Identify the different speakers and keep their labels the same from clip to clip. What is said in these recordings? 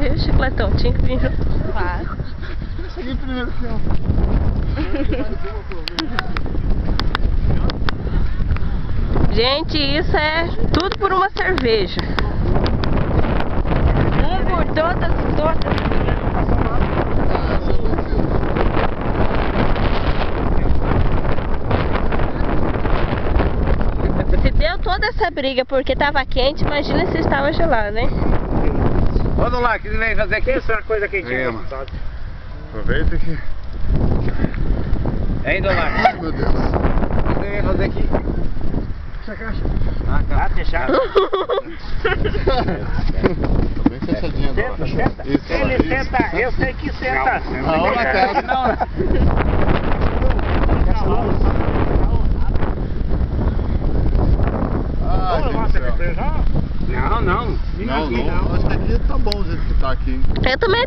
Speaker 1: E o chicletão tinha que vir junto.
Speaker 2: Claro.
Speaker 3: Eu cheguei primeiro que eu.
Speaker 1: Gente, isso é tudo por uma cerveja. Um por todas. Se deu toda essa briga porque tava quente, imagina se estava gelado, né?
Speaker 4: Vamos lá, que vem fazer aqui essa coisa quentinha.
Speaker 3: Aproveita aqui.
Speaker 4: Hein, Dolar?
Speaker 3: Ai, meu Deus.
Speaker 4: O que você vem fazer aqui?
Speaker 3: Essa caixa.
Speaker 4: Ah, tá. Fechado.
Speaker 3: Tô bem fechadinho agora.
Speaker 4: Senta.
Speaker 3: Isso,
Speaker 4: Ele
Speaker 3: isso.
Speaker 4: senta, eu sei que senta.
Speaker 3: Não, na casa. Ai, gente do céu.
Speaker 4: Não.
Speaker 3: Não. Acho que aqui tá bom do jeito que tá aqui.
Speaker 1: Eu também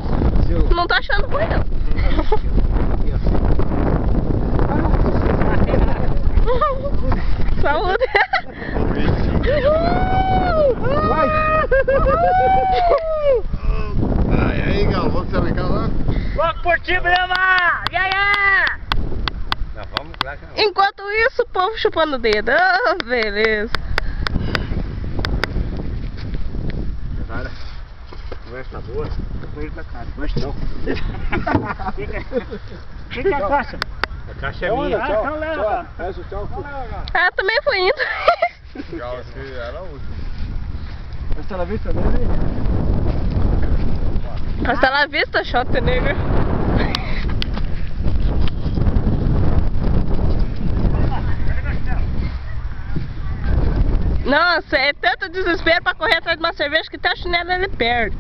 Speaker 1: não tô achando ruim, não. Saúde!
Speaker 3: Ai, aí, Galo, vamos se brincar lá?
Speaker 4: Vamos por ti, Brama! Nós vamos lá.
Speaker 1: Enquanto isso, o povo chupando o dedo. Ah, beleza.
Speaker 4: Conversa boa. Tô indo pra casa. Mas não. Fica a caixa. A caixa é minha. Tchau. Leva. Tchau.
Speaker 1: Ah, também fui indo.
Speaker 3: Galo, aqui era a última.
Speaker 4: Hasta la vista, né?
Speaker 1: Hasta la vista, Xota Negra. Nossa, é tanto desespero pra correr atrás de uma cerveja que até o chinelo ele perde.